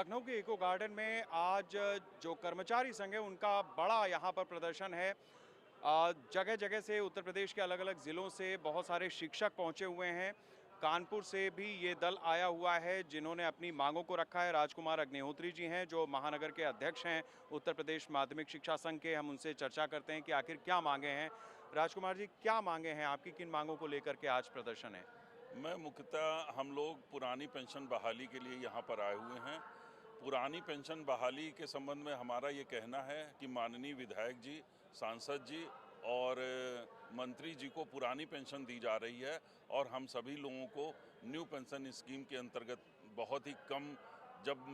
लखनऊ के eco garden में आज जो कर्मचारी संघ है उनका बड़ा यहाँ पर प्रदर्शन है। जगह जगह से उत्तर प्रदेश के अलग अलग ज़िलों से बहुत सारे शिक्षक पहुँचे हुए हैं। कानपुर से भी ये दल आया हुआ है जिन्होंने अपनी मांगों को रखा है। राजकुमार अग्निहोत्री जी हैं जो महानगर के अध्यक्ष हैं उत्तर प्रदेश माध्यमिक शिक्षा संघ के। हम उनसे चर्चा करते हैं कि आखिर क्या मांगे हैं। राजकुमार जी, क्या मांगे हैं आपकी, किन मांगों को लेकर के आज प्रदर्शन है? मैं मुख्यतः हम लोग पुरानी पेंशन बहाली के लिए यहाँ पर आए हुए हैं। पुरानी पेंशन बहाली के संबंध में हमारा ये कहना है कि माननीय विधायक जी, सांसद जी और मंत्री जी को पुरानी पेंशन दी जा रही है और हम सभी लोगों को न्यू पेंशन स्कीम के अंतर्गत बहुत ही कम जब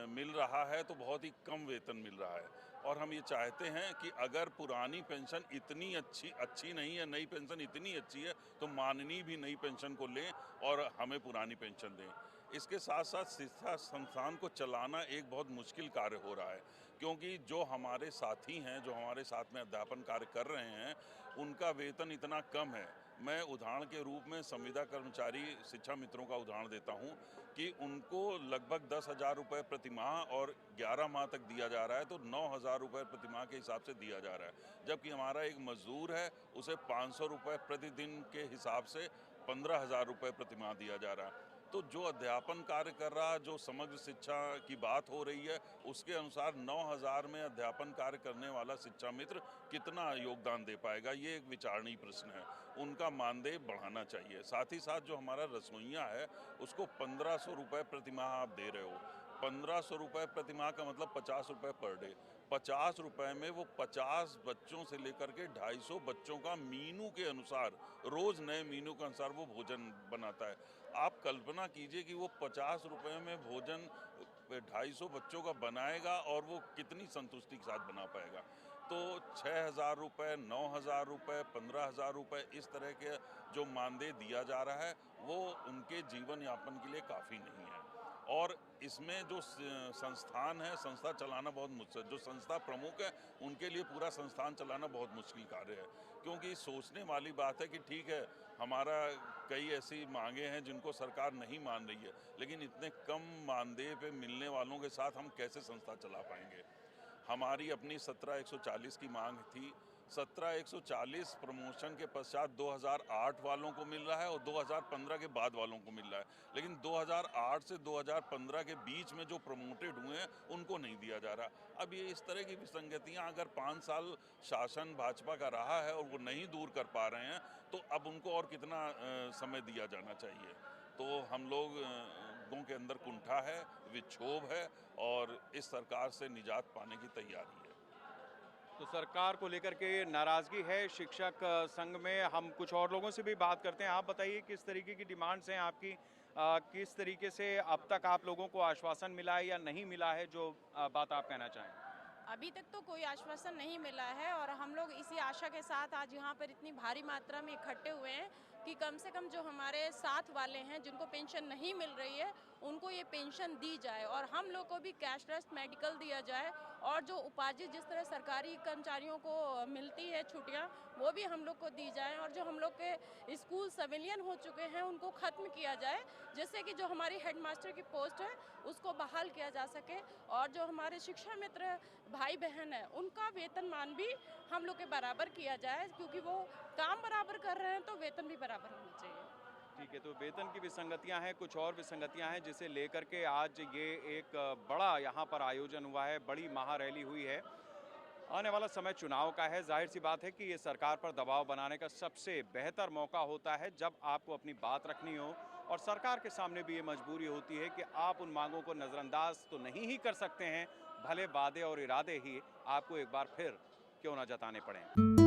मिल रहा है तो बहुत ही कम वेतन मिल रहा है। और हम ये चाहते हैं कि अगर पुरानी पेंशन इतनी अच्छी नहीं है, नई पेंशन इतनी अच्छी है तो माननीय भी नई पेंशन को लें और हमें पुरानी पेंशन दें। इसके साथ साथ शिक्षा संस्थान को चलाना एक बहुत मुश्किल कार्य हो रहा है, क्योंकि जो हमारे साथी हैं, जो हमारे साथ में अध्यापन कार्य कर रहे हैं, उनका वेतन इतना कम है। मैं उदाहरण के रूप में संविदा कर्मचारी शिक्षा मित्रों का उदाहरण देता हूं कि उनको लगभग 10,000 रुपये प्रतिमाह और 11 माह तक दिया जा रहा है, तो 9,000 रुपये प्रतिमाह के हिसाब से दिया जा रहा है। जबकि हमारा एक मजदूर है, उसे 500 रुपये प्रतिदिन के हिसाब से 15,000 रुपये प्रतिमाह दिया जा रहा है। तो जो अध्यापन कार्य कर रहा, जो समग्र शिक्षा की बात हो रही है, उसके अनुसार 9,000 में अध्यापन कार्य करने वाला शिक्षा मित्र कितना योगदान दे पाएगा, ये एक विचारणीय प्रश्न है। उनका मानदेय बढ़ाना चाहिए। साथ ही साथ जो हमारा रसोइया है, उसको 1,500 रुपये प्रतिमाह आप दे रहे हो। 1,500 रुपये प्रतिमाह का मतलब 50 रुपये पर डे। 50 रुपये में वो 50 बच्चों से लेकर के 250 बच्चों का मीनू के अनुसार, रोज़ नए मीनू के अनुसार वो भोजन बनाता है। आप कल्पना कीजिए कि वो 50 रुपये में भोजन 250 बच्चों का बनाएगा और वो कितनी संतुष्टि के साथ बना पाएगा। तो 6,000 रुपये, 9,000 रुपये, 15,000 रुपये इस तरह के जो मानदेय दिया जा रहा है, वो उनके जीवन यापन के लिए काफ़ी नहीं है। और इसमें जो संस्थान है, संस्था चलाना बहुत मुश्किल, जो संस्था प्रमुख है उनके लिए पूरा संस्थान चलाना बहुत मुश्किल कार्य है। क्योंकि सोचने वाली बात है कि ठीक है, हमारा कई ऐसी मांगे हैं जिनको सरकार नहीं मान रही है, लेकिन इतने कम मानदेय पे मिलने वालों के साथ हम कैसे संस्था चला पाएंगे। हमारी अपनी 17,140 की मांग थी। 17,140 प्रमोशन के पश्चात 2008 वालों को मिल रहा है और 2015 के बाद वालों को मिल रहा है, लेकिन 2008 से 2015 के बीच में जो प्रमोटेड हुए हैं उनको नहीं दिया जा रहा। अब ये इस तरह की विसंगतियां अगर 5 साल शासन भाजपा का रहा है और वो नहीं दूर कर पा रहे हैं, तो अब उनको और कितना समय दिया जाना चाहिए। तो हम लोगों के अंदर कुंठा है, विक्षोभ है और इस सरकार से निजात पाने की तैयारी है। तो सरकार को लेकर के नाराजगी है शिक्षक संघ में। हम कुछ और लोगों से भी बात करते हैं। आप बताइए किस तरीके की डिमांड्स हैं आपकी, किस तरीके से अब तक आप लोगों को आश्वासन मिला है या नहीं मिला है, जो बात आप कहना चाहें? अभी तक तो कोई आश्वासन नहीं मिला है और हम लोग इसी आशा के साथ आज यहाँ पर इतनी भारी मात्रा में इकट्ठे हुए हैं कि कम से कम जो हमारे साथ वाले हैं जिनको पेंशन नहीं मिल रही है उनको ये पेंशन दी जाए और हम लोग को भी कैशलेस मेडिकल दिया जाए और जो उपार्जित जिस तरह सरकारी कर्मचारियों को मिलती है छुट्टियाँ वो भी हम लोग को दी जाए और जो हम लोग के स्कूल सिविलियन हो चुके हैं उनको ख़त्म किया जाए, जिससे कि जो हमारी हेडमास्टर की पोस्ट है उसको बहाल किया जा सके और जो हमारे शिक्षा मित्र भाई बहन है उनका वेतनमान भी हम लोग के बराबर किया जाए, क्योंकि वो काम बराबर कर रहे हैं तो वेतन भी बराबर होना चाहिए। ठीक है, तो वेतन की विसंगतियां हैं, कुछ और विसंगतियां हैं जिसे लेकर के आज ये एक बड़ा यहाँ पर आयोजन हुआ है, बड़ी महारैली हुई है। आने वाला समय चुनाव का है। जाहिर सी बात है कि ये सरकार पर दबाव बनाने का सबसे बेहतर मौका होता है जब आपको अपनी बात रखनी हो और सरकार के सामने भी ये मजबूरी होती है कि आप उन मांगों को नज़रअंदाज तो नहीं ही कर सकते हैं, भले वादे और इरादे ही आपको एक बार फिर क्यों ना जताने पड़ें।